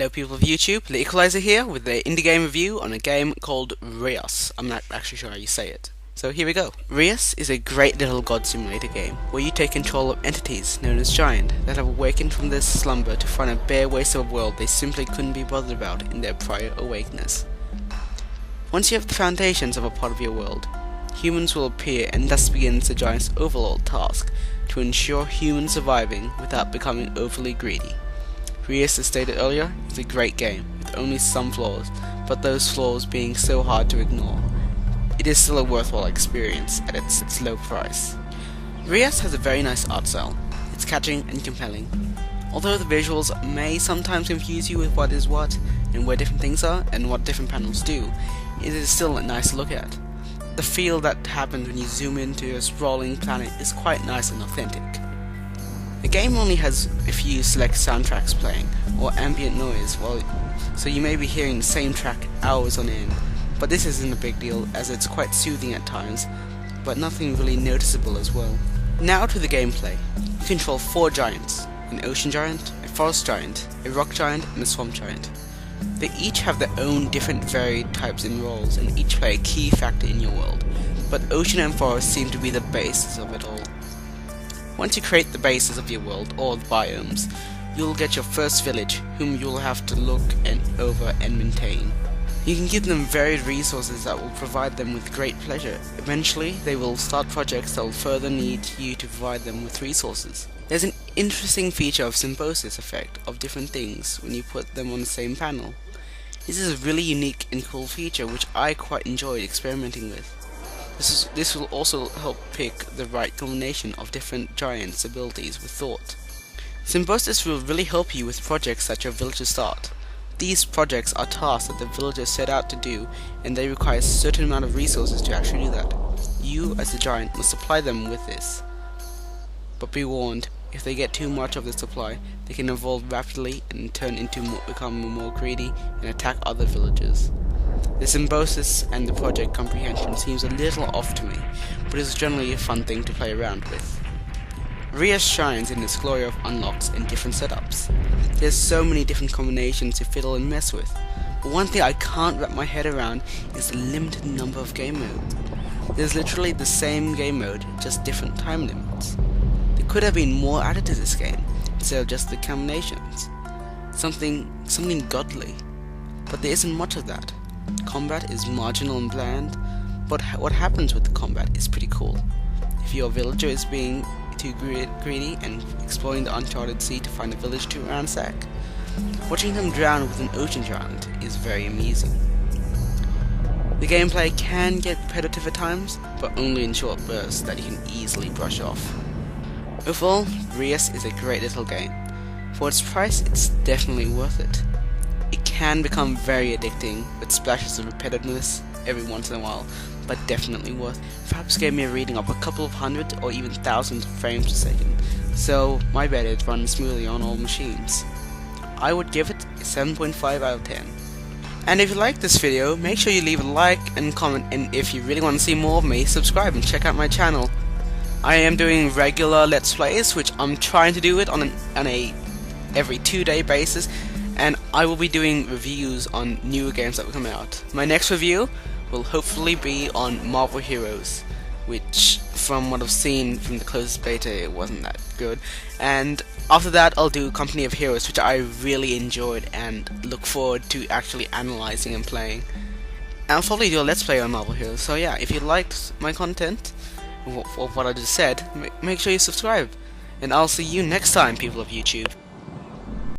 Hello people of YouTube, the Equalizer here with the indie game review on a game called Reus. I'm not actually sure how you say it. So here we go. Reus is a great little god simulator game where you take control of entities known as Giant that have awakened from their slumber to find a bare waste of a world they simply couldn't be bothered about in their prior awakeness. Once you have the foundations of a part of your world, humans will appear, and thus begins the Giant's overall task to ensure human surviving without becoming overly greedy. Reus, as stated earlier, is a great game, with only some flaws, but those flaws being so hard to ignore. It is still a worthwhile experience at its low price. Reus has a very nice art style. It's catching and compelling. Although the visuals may sometimes confuse you with what is what, and where different things are, and what different panels do, it is still nice to look at. The feel that happens when you zoom into a sprawling planet is quite nice and authentic. The game only has a few select soundtracks playing, or ambient noise, so you may be hearing the same track hours on end, but this isn't a big deal as it's quite soothing at times, but nothing really noticeable as well. Now to the gameplay. You control 4 giants, an ocean giant, a forest giant, a rock giant, and a swamp giant. They each have their own different varied types and roles, and each play a key factor in your world, but ocean and forest seem to be the basis of it all. Once you create the bases of your world, or the biomes, you'll get your first village, whom you'll have to look over and maintain. You can give them varied resources that will provide them with great pleasure. Eventually, they will start projects that will further need you to provide them with resources. There's an interesting feature of symbiosis effect of different things when you put them on the same panel. This is a really unique and cool feature which I quite enjoyed experimenting with. This will also help pick the right combination of different giants' abilities with thought. Symbiosis will really help you with projects that your villagers start. These projects are tasks that the villagers set out to do, and they require a certain amount of resources to actually do that. You, as the giant, must supply them with this. But be warned, if they get too much of the supply, they can evolve rapidly and become more greedy and attack other villagers. The symbiosis and the project comprehension seems a little off to me, but is generally a fun thing to play around with. Reus shines in its glory of unlocks and different setups. There's so many different combinations to fiddle and mess with, but one thing I can't wrap my head around is the limited number of game modes. There's literally the same game mode, just different time limits. There could have been more added to this game, instead of just the combinations. Something godly, but there isn't much of that. Combat is marginal and bland, but what happens with the combat is pretty cool. If your villager is being too greedy and exploring the uncharted sea to find a village to ransack, watching them drown with an ocean giant is very amusing. The gameplay can get repetitive at times, but only in short bursts that you can easily brush off. Overall, Reus is a great little game. For its price, it's definitely worth it. It can become very addicting with splashes of repetitiveness every once in a while, but definitely worth. Perhaps gave me a reading of a couple of hundred or even thousands of frames per second, so my bet it runs smoothly on all machines. I would give it a 7.5 out of 10. And if you like this video, make sure you leave a like and comment, and if you really want to see more of me, subscribe and check out my channel. I am doing regular Let's Plays, which I'm trying to do it on a every 2-day basis, and I will be doing reviews on newer games that will come out. My next review will hopefully be on Marvel Heroes, which from what I've seen from the closed beta, it wasn't that good. And after that, I'll do Company of Heroes, which I really enjoyed and look forward to actually analyzing and playing. And I'll probably do a Let's Play on Marvel Heroes, so yeah, if you liked my content, of what I just said, make sure you subscribe. And I'll see you next time, people of YouTube.